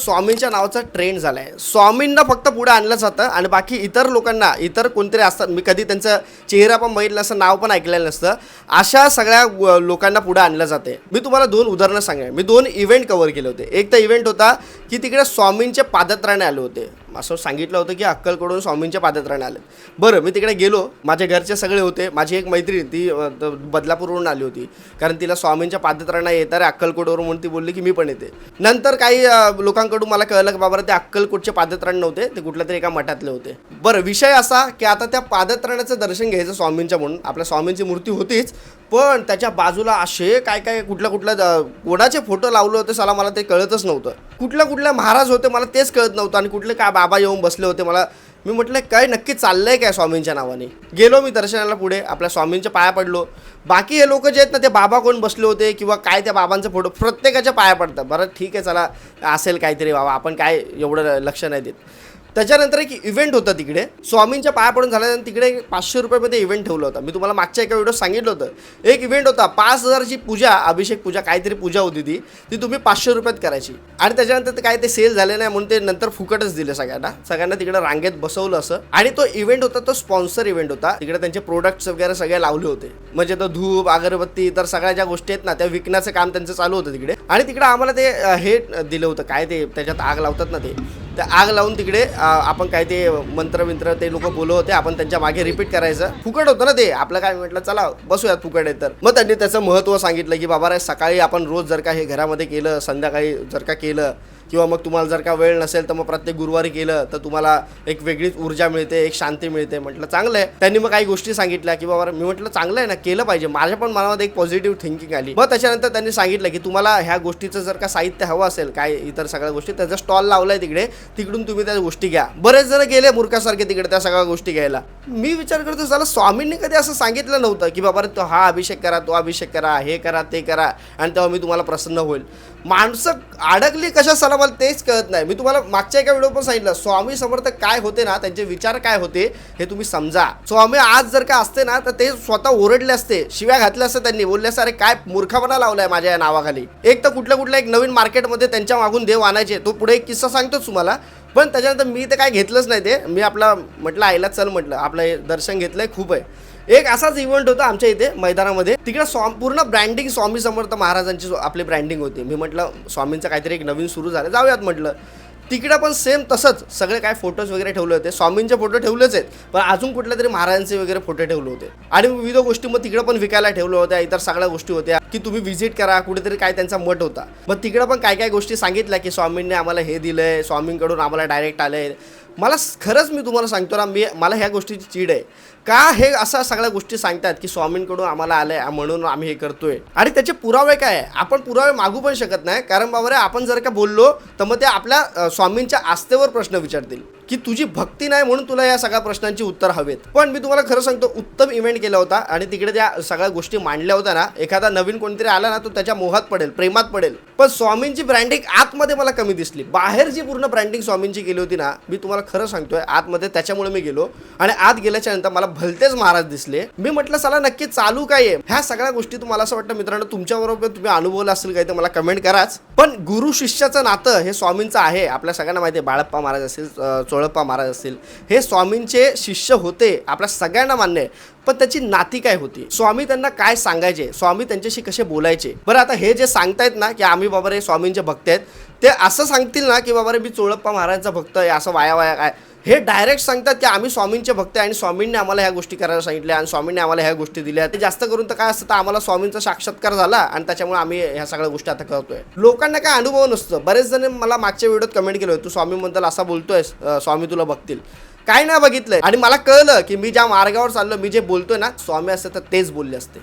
स्वामींच्या नावाचा ट्रेंड झालाय. स्वामींना फक्त पुढे आणलं जातं आणि बाकी इतर लोकांना, इतर कोणतरी असतात, मी कधी त्यांचा चेहरा पण बघितलं नसतं, नाव पण ऐकलेलं नसतं, अशा सगळ्या लोकांना पुढे आणलं जाते. मी तुम्हाला 2 उदाहरणं सांगेन. मी 2 इव्हेंट कव्हर केले होते. एक तर इव्हेंट होता की तिकडे स्वामींचे पादत्राणे आले होते. असं सांगितलं होतं की अक्कलकोटवरून स्वामींच्या पादत्राणे आले. बरं, मी तिकडे गेलो. माझे घरचे सगळे होते. माझी एक मैत्रीण ती बदलापूरवरून आली होती, कारण तिला स्वामींच्या पादत्राणे येतात अक्कलकोटवरून, म्हणून ती बोलली की मी पण येते. नंतर काही लोकांकडून मला कळलं की बाबा ते अक्कलकोटचे पादत्राणे नव्हते, ते कुठल्या तरी एका मठातले होते. बरं, विषय असा की आता त्या पादत्राण्याचं दर्शन घ्यायचं स्वामींच्या, म्हणून आपल्या स्वामींची मूर्ती होतीच, पण त्याच्या बाजूला असे काय काय कुठल्या कोणाचे फोटो लावले होते साला, मला ते कळतच नव्हतं. कुठल्या महाराज होते मला तेच कळत नव्हतं, आणि कुठले काय बाबा येऊन बसले होते. मी म्हटलं काय नक्की चाललंय काय स्वामींच्या नावाने. गेलो मी दर्शनाला, पुढे आपल्या स्वामींच्या पाया पडलो. बाकी हे लोक जे आहेत ना, ते बाबा कोण बसले होते किंवा काय त्या बाबांचा फोटो प्रत्येकाच्या पाया पडतात. बरं ठीक आहे, चला असेल काहीतरी बाबा, आपण काय एवढं लक्ष नाही देत. त्याच्यानंतर एक इव्हेंट होता तिकडे, स्वामींच्या पाया पडून झाल्यानंतर तिकडे 500 रुपयामध्ये इव्हेंट ठेवलं होतं. मी तुम्हाला मागच्या एका व्हिडिओ सांगितलं होतं. एक इव्हेंट होता 5000ची पूजा, अभिषेक पूजा काहीतरी पूजा होती, ती तुम्ही 500 रुपयात करायची. आणि त्याच्यानंतर ते काय ते सेल झाले नाही म्हणून ते नंतर फुकटच दिले सगळ्यांना तिकडे रांगेत बसवलं असं. आणि तो इव्हेंट होता, तो स्पॉन्सर इव्हेंट होता. तिकडे त्यांचे प्रोडक्ट्स वगैरे सगळे लावले होते, म्हणजे तो धूप अगरबत्ती तर सगळ्या ज्या गोष्टी आहेत ना, त्या विकण्याचं काम त्यांचं चालू होतं तिकडे. आणि तिकडे आम्हाला ते हे दिलं होतं, काय ते त्याच्यात आग लावतात ना, ते आग लावून तिकडे आपण काय ते मंत्र ते लोक बोलत होते, आपण त्यांच्या मागे रिपीट करायचं. फुकट होतं ना ते. आपलं काय म्हटलं चला बसूयात, फुकट आहे तर. मग त्यांनी त्याचं महत्त्व सांगितलं की बाबा सकाळी आपण रोज जर का हे घरामध्ये केलं, संध्याकाळी जर का केलं, किंवा मग तुम्हाला जर का वेळ नसेल तर मग प्रत्येक गुरुवारी केलं तर तुम्हाला एक वेगळीच ऊर्जा मिळते, एक शांती मिळते. म्हटलं चांगलं आहे. त्यांनी मग काही गोष्टी सांगितल्या की बाबा, मी म्हटलं चांगलं आहे ना, केलं पाहिजे. माझ्या पण मनामध्ये एक पॉझिटिव्ह थिंकिंग आली. मग त्याच्यानंतर त्यांनी सांगितलं की तुम्हाला ह्या गोष्टीचं जर का साहित्य हवं असेल, काय इतर सगळ्या गोष्टी, त्याचा स्टॉल लावलाय तिकडे, तिकडून तुम्ही त्या गोष्टी घ्या. बरेच जण गेले मूर्खासारखे तिकडे त्या सगळ्या गोष्टी घ्यायला. मी विचार करतो झाला, स्वामींनी कधी असं सांगितलं नव्हतं की बाबा तो हा अभिषेक करा, तो अभिषेक करा, हे करा, ते करा, आणि तेव्हा मी तुम्हाला प्रसन्न होईल. माणसं अडकली कशाला मला तेच कळत नाही. मी तुम्हाला मागच्या एका व्हिडिओ पण सांगितलं, स्वामी समर्थ काय होते ना, त्यांचे विचार काय होते हे तुम्ही समजा. स्वामी आज जर का असते ना, तर ते स्वतः ओरडले असते, शिव्या घातल्या असते, त्यांनी बोलले असते अरे काय मूर्खपणा लावलाय माझ्या या नावाखाली. एक तर कुठल्या एक नवीन मार्केटमध्ये त्यांच्या मागून देव आणायचे. तो पुढे एक किस्सा सांगतोच तुम्हाला, पण त्याच्यानंतर मी ते काय घेतलंच नाही. ते मी आपला म्हटलं आईला चल, म्हटलं आपलं दर्शन घेतलंय खूप आहे. एक असाच इव्हेंट होता आमच्या इथे मैदानामध्ये. तिकडे पूर्ण ब्रँडिंग स्वामी समर्थ महाराजांची आपली ब्रँडिंग होती. मी म्हटलं स्वामींचं काहीतरी एक नवीन सुरू झालं, जाऊयात म्हटलं. तिकडं पण सेम तसंच सगळे काय फोटोज वगैरे ठेवले होते. स्वामींचे फोटो ठेवलेच आहेत, पण अजून कुठल्या तरी महाराजांचे वगैरे फोटो ठेवले होते. आणि विविध गोष्टी मग तिकडं पण विकायला ठेवल्या होत्या. इतर सगळ्या गोष्टी होत्या की तुम्ही व्हिजिट करा, कुठेतरी काय त्यांचा मठ होता. मग तिकडं पण काय गोष्टी सांगितल्या की स्वामींनी आम्हाला हे दिलंय, स्वामींकडून आम्हाला डायरेक्ट आलंय. मला खरंच मी तुम्हाला सांगतो ना, मला ह्या गोष्टीची चीड आहे. का हे अशा सगळ्या गोष्टी सांगतात की स्वामींकडून आम्हाला आलंय म्हणून आम्ही हे करतोय, आणि त्याचे पुरावे काय आहे? आपण पुरावे मागू पण शकत नाही, कारण बाबा आपण जर का बोललो तर मग ते आपल्या स्वामींच्या आस्थेवर प्रश्न विचारतील की तुझी भक्ती नाही म्हणून तुला या सगळ्या प्रश्नांची उत्तर हवेत. पण मी तुम्हाला खरं सांगतो, उत्तम इव्हेंट केला होता आणि तिकडे त्या सगळ्या गोष्टी मांडल्या होत्या ना. एखादा नवीन कोणतरी आला ना, तो त्याच्या मोहात पडेल, प्रेमात पडेल. पण स्वामींची ब्रँडिंग आतमध्ये मला कमी दिसली. बाहेर जी पूर्ण ब्रँडिंग स्वामींची केली होती ना, मी तुम्हाला खरं सांगतोय, आतमध्ये त्याच्यामुळे मी गेलो आणि आत गेल्याच्या नंतर मला भलतेच महाराज दिसले. मी म्हटलं चला नक्की चालू काय आहे. ह्या सगळ्या गोष्टी तुम्हाला असं वाटतं मित्रांनो तुमच्याबरोबर तुम्ही अनुभवलं असेल काय, तर मला कमेंट कराच. पण गुरु शिष्याचं नातं हे स्वामींचं आहे. आपल्या सगळ्यांना माहिती आहे, बाळप्पा महाराज असतील, चोळप्पा महाराज असतील, हे स्वामींचे शिष्य होते, आपल्या सगळ्यांना मान्य आहे. पण त्याची नाती काय होती, स्वामी त्यांना काय सांगायचे, स्वामी त्यांच्याशी कसे बोलायचे. बरं, आता हे जे सांगतायत ना की आम्ही बाबा रे स्वामींचे भक्त आहेत, ते असं सांगतील ना की बाबा रे मी चोळप्पा महाराजांचा भक्त आहे, असं वाया काय. हे डायरेक्ट सांगतात की आम्ही स्वामींचे भक्त आहे आणि स्वामींनी आम्हाला ह्या गोष्टी करायला सांगितल्या आणि स्वामींनी आम्हाला ह्या गोष्टी दिल्या. ते जास्त करून तर काय असतं, तर आम्हाला स्वामींचा साक्षात्कार झाला आणि त्याच्यामुळे आम्ही ह्या सगळ्या गोष्टी आता करतोय. लोकांना काय अनुभव नसतं. बरेच जण मला मागच्या व्हिडिओत कमेंट केलं, तू स्वामीबद्दल असा बोलतोय, स्वामी तुला बघतील. काय नाही बघितलंय. आणि मला कळलं की मी ज्या मार्गावर चाललो, मी जे बोलतोय ना, स्वामी असते तर तेच बोलले असते.